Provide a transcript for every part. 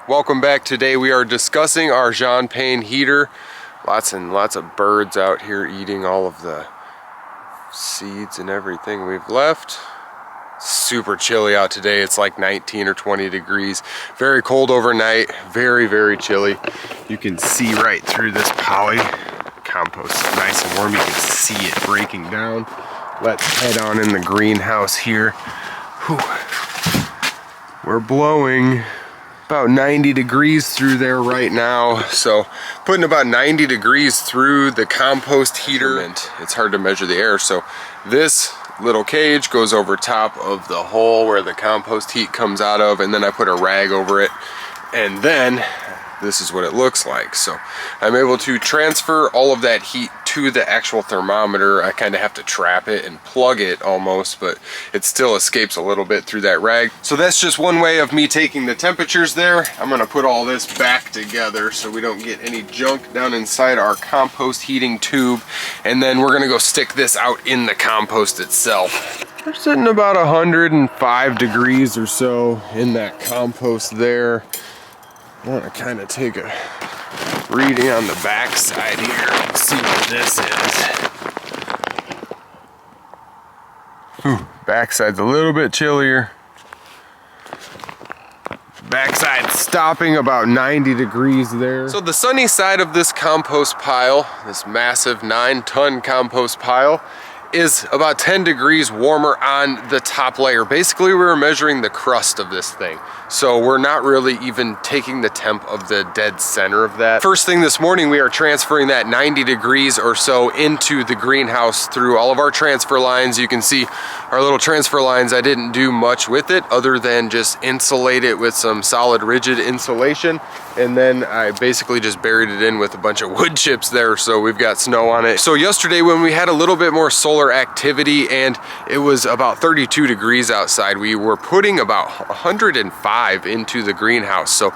Welcome back. Today we are discussing our Jean Pain heater. Lots and lots of birds out here eating all of the seeds and everything we've left. Super chilly out today. It's like 19 or 20 degrees. Very cold overnight. Very, very chilly. You can see right through this poly. Compost is nice and warm. You can see it breaking down. Let's head on in the greenhouse here. Whew. We're blowing about 90 degrees through there right now. So putting about 90 degrees through the compost heater. It's hard to measure the air. So this little cage goes over top of the hole where the compost heat comes out of, and then I put a rag over it, and then this is what it looks like. So I'm able to transfer all of that heat to the actual thermometer. I kind of have to trap it and plug it almost, but it still escapes a little bit through that rag. So that's just one way of me taking the temperatures there. I'm gonna put all this back together so we don't get any junk down inside our compost heating tube, and then we're gonna go stick this out in the compost itself. We're sitting about 105 degrees or so in that compost there. I want to kind of take a reading on the back side here and see what this is. Backside's a little bit chillier. Backside stopping about 90 degrees there. So the sunny side of this compost pile, this massive 9-ton compost pile, is about 10 degrees warmer on the top layer. Basically, we were measuring the crust of this thing. So we're not really even taking the temp of the dead center of that. First thing this morning, we are transferring that 90 degrees or so into the greenhouse through all of our transfer lines. You can see our little transfer lines. I didn't do much with it other than just insulate it with some solid rigid insulation. And then I basically just buried it in with a bunch of wood chips there, so we've got snow on it. So yesterday when we had a little bit more solar activity and it was about 32 degrees outside, we were putting about 105 into the greenhouse. So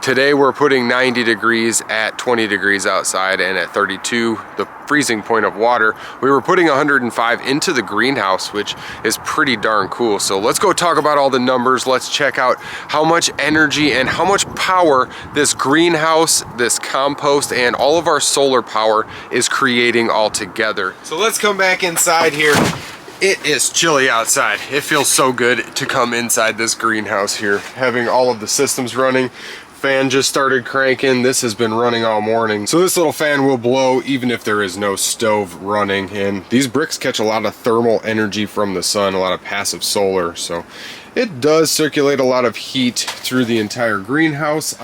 today we're putting 90 degrees at 20 degrees outside, and at 32, the freezing point of water, we were putting 105 into the greenhouse, which is pretty darn cool. So let's go talk about all the numbers. Let's check out how much energy and how much power this greenhouse, this compost, and all of our solar power is creating all together. So let's come back inside here. It is chilly outside. It feels so good to come inside this greenhouse here, having all of the systems running. Fan just started cranking. This has been running all morning. So this little fan will blow even if there is no stove running, and these bricks catch a lot of thermal energy from the sun, a lot of passive solar. So it does circulate a lot of heat through the entire greenhouse.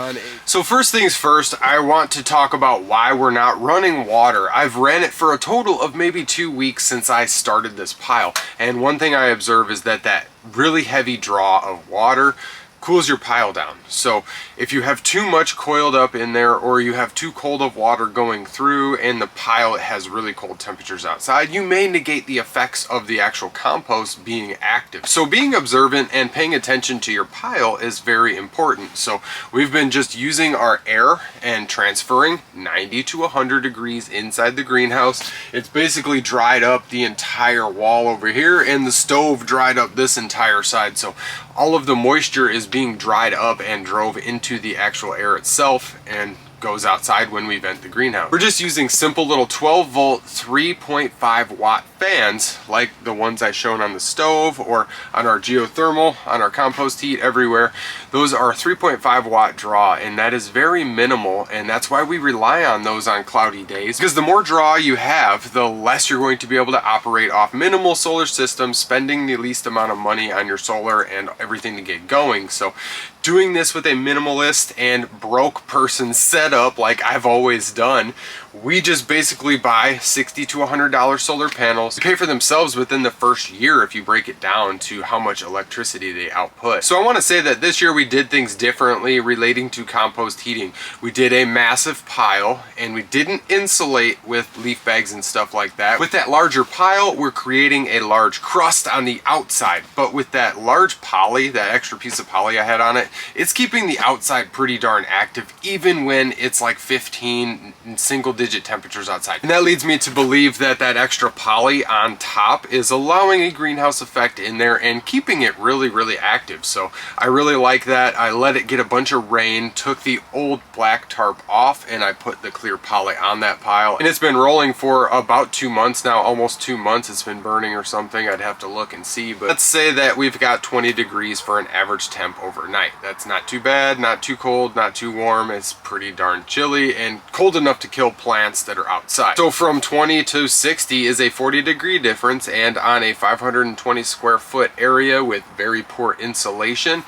So first things first, I want to talk about why we're not running water. I've ran it for a total of maybe 2 weeks since I started this pile. And one thing I observe is that that really heavy draw of water cools your pile down. So if you have too much coiled up in there, or you have too cold of water going through and the pile has really cold temperatures outside, you may negate the effects of the actual compost being active. So being observant and paying attention to your pile is very important. So we've been just using our air and transferring 90 to 100 degrees inside the greenhouse. It's basically dried up the entire wall over here, and the stove dried up this entire side. So all of the moisture is being dried up and drove into the actual air itself and goes outside when we vent the greenhouse. We're just using simple little 12 volt 3.5 watt fans like the ones I shown on the stove or on our geothermal, on our compost heat, everywhere. Those are 3.5 watt draw, and that is very minimal, and that's why we rely on those on cloudy days, because the more draw you have, the less you're going to be able to operate off minimal solar systems, spending the least amount of money on your solar and everything to get going. So doing this with a minimalist and broke person setup like I've always done, we just basically buy $60 to $100 solar panels. They pay for themselves within the first year if you break it down to how much electricity they output. So I want to say that this year we did things differently relating to compost heating. We did a massive pile, and we didn't insulate with leaf bags and stuff like that. With that larger pile, we're creating a large crust on the outside, but with that large poly, that extra piece of poly I had on it, it's keeping the outside pretty darn active even when it's like 15 single digit temperatures outside. And that leads me to believe that that extra poly on top is allowing a greenhouse effect in there and keeping it really, really active. So I really like that. I let it get a bunch of rain, took the old black tarp off, and I put the clear poly on that pile. And it's been rolling for about 2 months now, almost 2 months. It's been burning or something. I'd have to look and see, but let's say that we've got 20 degrees for an average temp overnight. That's not too bad, not too cold, not too warm. It's pretty darn chilly and cold enough to kill plants that are outside. So from 20 to 60 is a 40-degree difference, and on a 520 square foot area with very poor insulation,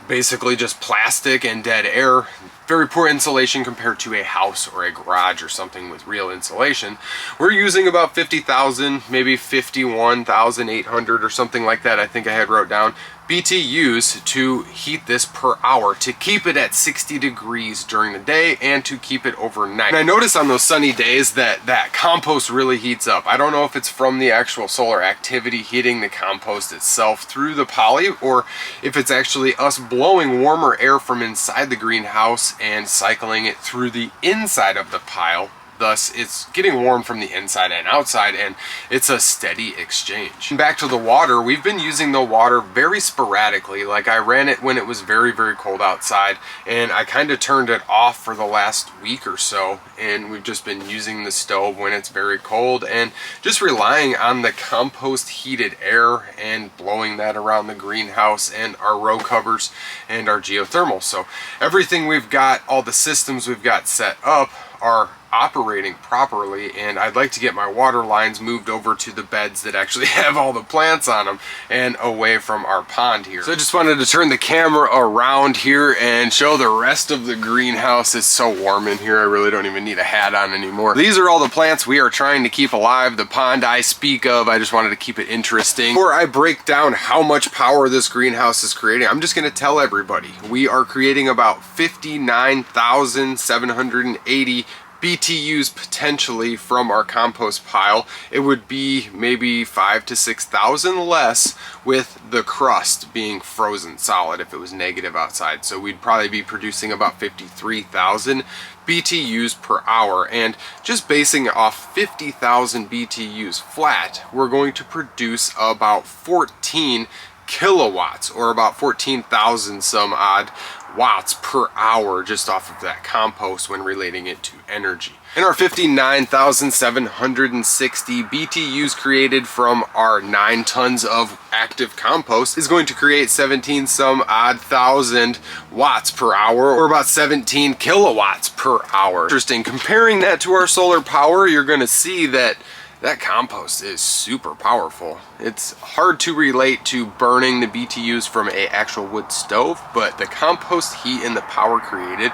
basically just plastic and dead air, very poor insulation compared to a house or a garage or something with real insulation, we're using about 50,000, maybe 51,800 or something like that. I think I had wrote down BTUs to heat this per hour, to keep it at 60 degrees during the day and to keep it overnight. And I notice on those sunny days that that compost really heats up. I don't know if it's from the actual solar activity hitting the compost itself through the poly, or if it's actually us blowing warmer air from inside the greenhouse and cycling it through the inside of the pile. Thus, it's getting warm from the inside and outside, and it's a steady exchange. And back to the water, we've been using the water very sporadically. Like, I ran it when it was very, very cold outside, and I kind of turned it off for the last week or so, and we've just been using the stove when it's very cold and just relying on the compost heated air and blowing that around the greenhouse and our row covers and our geothermal. So everything we've got, all the systems we've got set up are operating properly, and I'd like to get my water lines moved over to the beds that actually have all the plants on them and away from our pond here. So I just wanted to turn the camera around here and show the rest of the greenhouse. It's so warm in here, I really don't even need a hat on anymore. These are all the plants we are trying to keep alive. The pond I speak of, I just wanted to keep it interesting. Before I break down how much power this greenhouse is creating, I'm just going to tell everybody we are creating about 59,780 BTUs potentially from our compost pile. It would be maybe 5,000 to 6,000 less with the crust being frozen solid if it was negative outside. So we'd probably be producing about 53,000 BTUs per hour, and just basing it off 50,000 BTUs flat, we're going to produce about 14 kilowatts, or about 14,000 some odd watts per hour just off of that compost when relating it to energy. And our 59,760 BTUs created from our 9 tons of active compost is going to create 17 some odd thousand watts per hour, or about 17 kilowatts per hour. Interesting. Comparing that to our solar power, you're going to see that that compost is super powerful. It's hard to relate to burning the BTUs from an actual wood stove, but the compost heat and the power created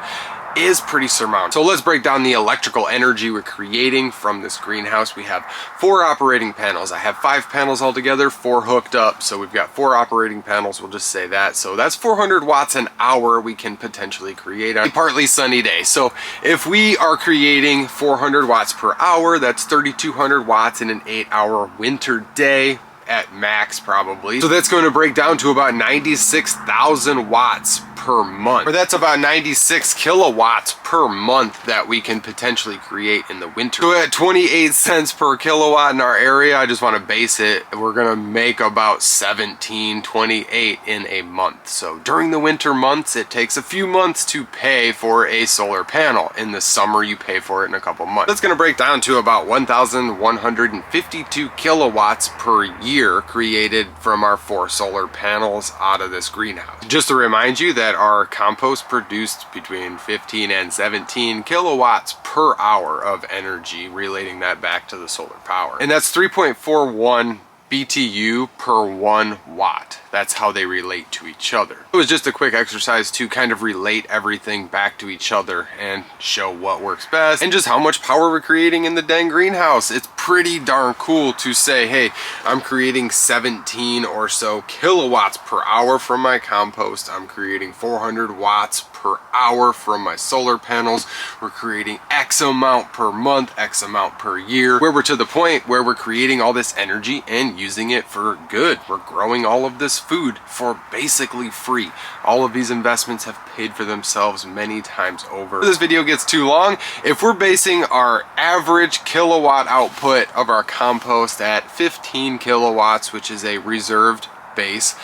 is pretty surmountable. So let's break down the electrical energy we're creating from this greenhouse. We have 4 operating panels. I have 5 panels altogether, 4 hooked up, so we've got 4 operating panels, we'll just say that. So that's 400 watts an hour we can potentially create on a partly sunny day. So if we are creating 400 watts per hour, that's 3,200 watts in an 8-hour winter day at max probably. So that's going to break down to about 96,000 watts per month, or that's about 96 kilowatts per month that we can potentially create in the winter. So at 28 cents per kilowatt in our area, I just want to base it, we're gonna make about 17.28 in a month. So during the winter months, it takes a few months to pay for a solar panel. In the summer, you pay for it in a couple months. That's gonna break down to about 1,152 kilowatts per year created from our 4 solar panels out of this greenhouse. Just to remind you that our compost produced between 15 and 17 kilowatts per hour of energy, relating that back to the solar power. And that's 3.41 BTU per 1 watt. That's how they relate to each other. It was just a quick exercise to kind of relate everything back to each other and show what works best and just how much power we're creating in the dang greenhouse. It's pretty darn cool to say, hey, I'm creating 17 or so kilowatts per hour from my compost. I'm creating 400 watts per hour from my solar panels. We're creating X amount per month, X amount per year, where we're to the point where we're creating all this energy and using it for good. We're growing all of this food for basically free. All of these investments have paid for themselves many times over. If this video gets too long, if we're basing our average kilowatt output of our compost at 15 kilowatts, which is a reserved base,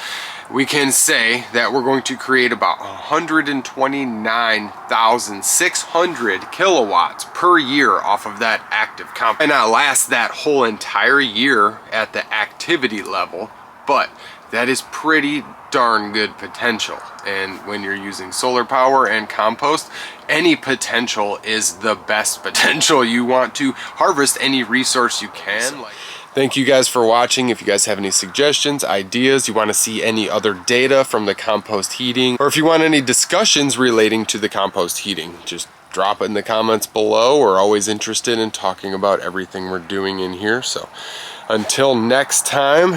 we can say that we're going to create about 129,600 kilowatts per year off of that active compost. And not last that whole entire year at the activity level, but that is pretty darn good potential. And when you're using solar power and compost, any potential is the best potential. You want to harvest any resource you can. Thank you guys for watching. If you guys have any suggestions, ideas, you want to see any other data from the compost heating, or if you want any discussions relating to the compost heating, just drop it in the comments below. We're always interested in talking about everything we're doing in here. So until next time,